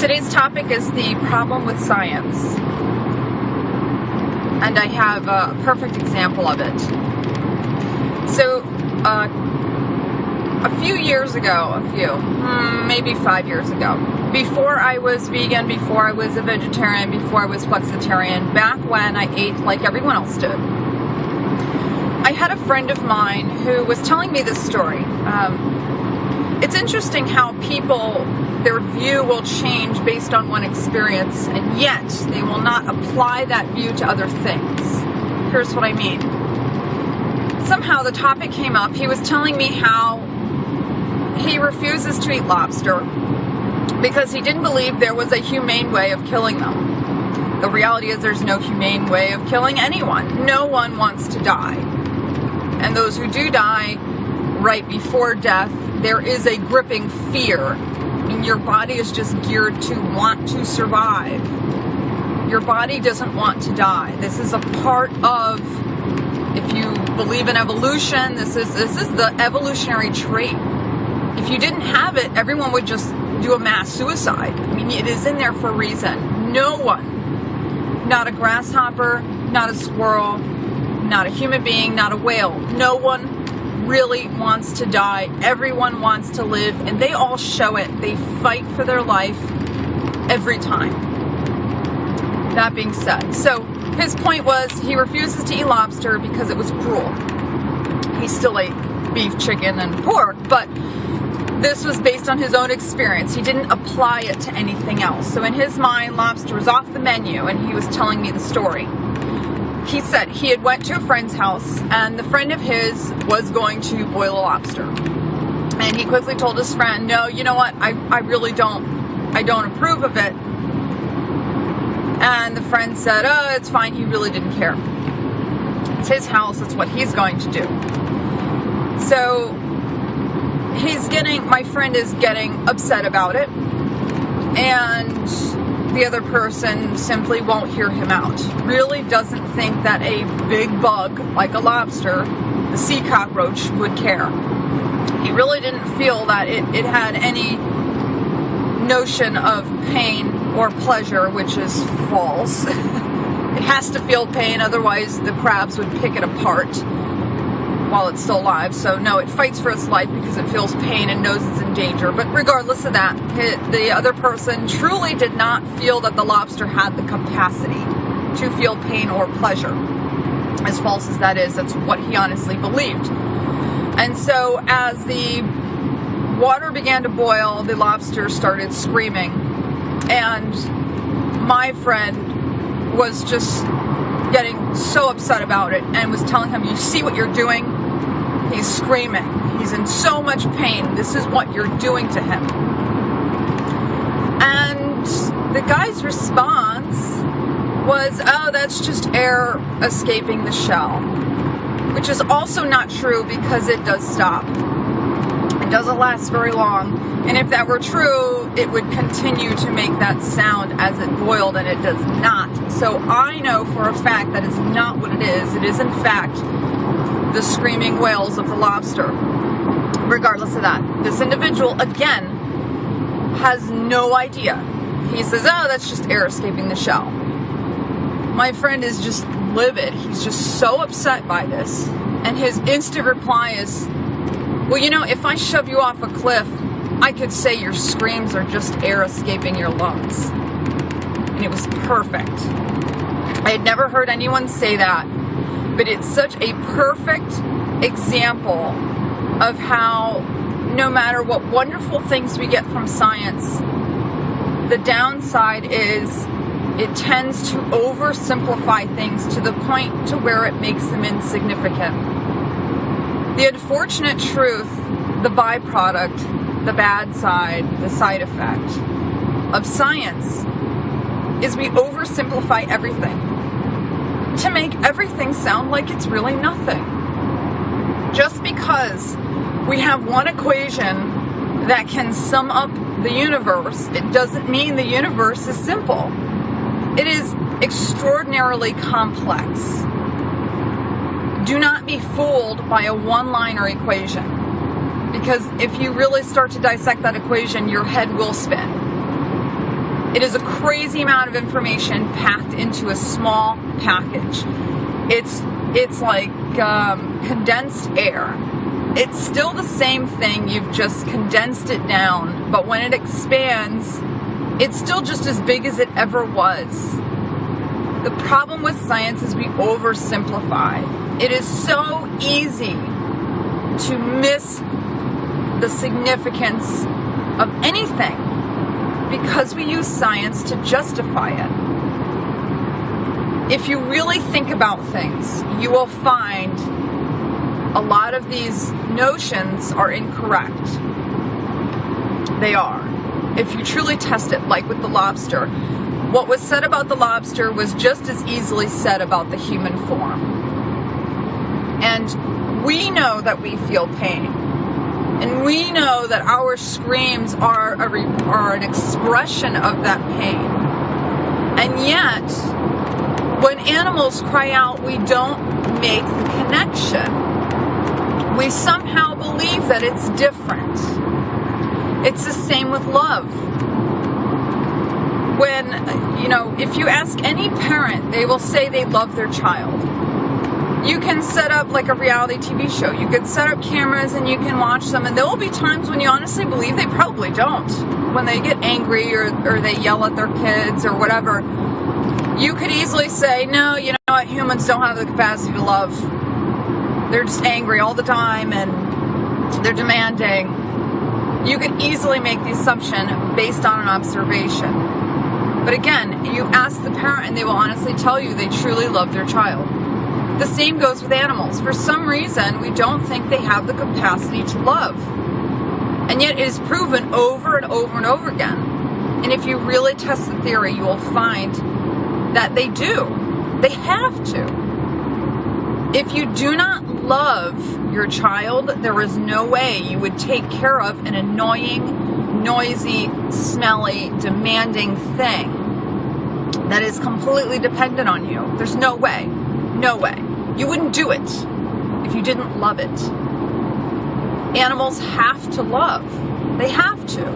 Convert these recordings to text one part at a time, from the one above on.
Today's topic is the problem with science, and I have a perfect example of it. So, a few years ago, maybe 5 years ago, before I was vegan, before I was a vegetarian, before I was flexitarian, back when I ate like everyone else did, I had a friend of mine who was telling me this story. It's interesting how people, their view will change based on one experience, and yet they will not apply that view to other things. Here's what I mean. Somehow the topic came up. He was telling me how he refuses to eat lobster because he didn't believe there was a humane way of killing them. The reality is there's no humane way of killing anyone. No one wants to die. And those who do die right before death, there is a gripping fear. I mean, your body is just geared to want to survive. Your body doesn't want to die. This is a part of, if you believe in evolution, this is the evolutionary trait. If you didn't have it, everyone would just do a mass suicide. I mean, it is in there for a reason. No one, not a grasshopper, not a squirrel, not a human being, not a whale, no one really wants to die. Everyone wants to live, and they all show it. They fight for their life every time. That being said, so his point was he refuses to eat lobster because it was cruel. He still ate beef, chicken, and pork, but this was based on his own experience. He didn't apply it to anything else. So in his mind, lobster was off the menu, and he was telling me the story. He said he had went to a friend's house, and the friend of his was going to boil a lobster. And he quickly told his friend, no, you know what, I really don't approve of it. And the friend said, oh, it's fine, he really didn't care. It's his house, it's what he's going to do. So my friend is getting upset about it, and the other person simply won't hear him out. Really doesn't think that a big bug like a lobster, the sea cockroach, would care. He really didn't feel that it had any notion of pain or pleasure, which is false. It has to feel pain, otherwise the crabs would pick it apart while it's still alive. So no, it fights for its life because it feels pain and knows it's in danger. But regardless of that, the other person truly did not feel that the lobster had the capacity to feel pain or pleasure. As false as that is, that's what he honestly believed. And so as the water began to boil, the lobster started screaming. And my friend was just getting so upset about it and was telling him, you see what you're doing? He's screaming. He's in so much pain. This is what you're doing to him. And the guy's response was, oh, that's just air escaping the shell. Which is also not true because it does stop. It doesn't last very long. And if that were true, it would continue to make that sound as it boiled, and it does not. So I know for a fact that is not what it is. It is, in fact, the screaming wails of the lobster. Regardless of that, this individual, again, has no idea. He says, oh, that's just air escaping the shell. My friend is just livid. He's just so upset by this. And his instant reply is, well, you know, if I shove you off a cliff, I could say your screams are just air escaping your lungs. And it was perfect. I had never heard anyone say that, but it's such a perfect example of how no matter what wonderful things we get from science, the downside is it tends to oversimplify things to the point to where it makes them insignificant. The unfortunate truth, the byproduct, the bad side, the side effect of science is we oversimplify everything to make everything sound like it's really nothing. Just because we have one equation that can sum up the universe, it doesn't mean the universe is simple. It is extraordinarily complex. Do not be fooled by a one-liner equation, because if you really start to dissect that equation, your head will spin. It is a crazy amount of information packed into a small package. It's like condensed air. It's still the same thing, you've just condensed it down, but when it expands, it's still just as big as it ever was. The problem with science is we oversimplify. It is so easy to miss the significance of anything because we use science to justify it. If you really think about things, you will find a lot of these notions are incorrect. They are. If you truly test it, like with the lobster, what was said about the lobster was just as easily said about the human form. And we know that we feel pain. And we know that our screams are an expression of that pain. And yet, when animals cry out, we don't make the connection. We somehow believe that it's different. It's the same with love. When, if you ask any parent, they will say they love their child. You can set up like a reality TV show. You could set up cameras and you can watch them, and there will be times when you honestly believe they probably don't. When they get angry or they yell at their kids or whatever, you could easily say, no, you know what, humans don't have the capacity to love. They're just angry all the time and they're demanding. You could easily make the assumption based on an observation. But again, you ask the parent and they will honestly tell you they truly love their child. The same goes with animals. For some reason, we don't think they have the capacity to love. And yet it is proven over and over and over again. And if you really test the theory, you will find that they do. They have to. If you do not love your child, there is no way you would take care of an annoying, noisy, smelly, demanding thing that is completely dependent on you. There's no way. No way. You wouldn't do it if you didn't love it. Animals have to love. They have to.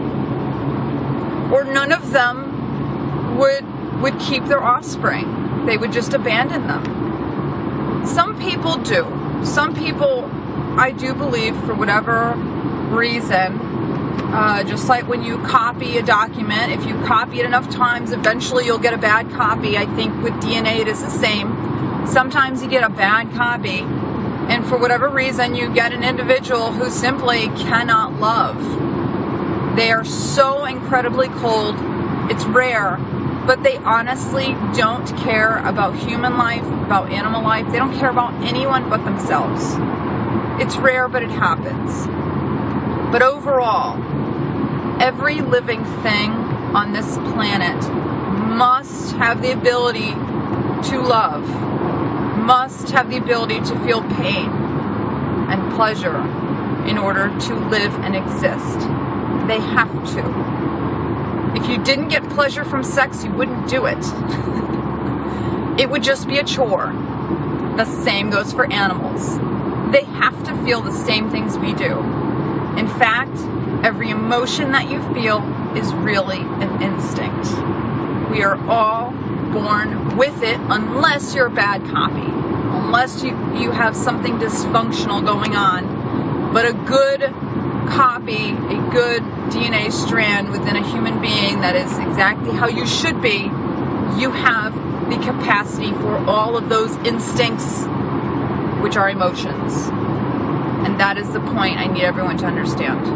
Or none of them would keep their offspring. They would just abandon them. Some people do. Some people, I do believe, for whatever reason, just like when you copy a document, if you copy it enough times, eventually you'll get a bad copy. I think with DNA it is the same. Sometimes you get a bad copy, and for whatever reason you get an individual who simply cannot love. They are so incredibly cold. It's rare. But they honestly don't care about human life, about animal life. They don't care about anyone but themselves. It's rare, but it happens. But overall, every living thing on this planet must have the ability to love, must have the ability to feel pain and pleasure in order to live and exist. They have to. If you didn't get pleasure from sex, you wouldn't do it. It would just be a chore. The same goes for animals. They have to feel the same things we do. In fact, every emotion that you feel is really an instinct. We are all born with it unless you're a bad copy. Unless you have something dysfunctional going on. But a good copy, a good DNA strand within a human being that is exactly how you should be, you have the capacity for all of those instincts, which are emotions. And that is the point I need everyone to understand.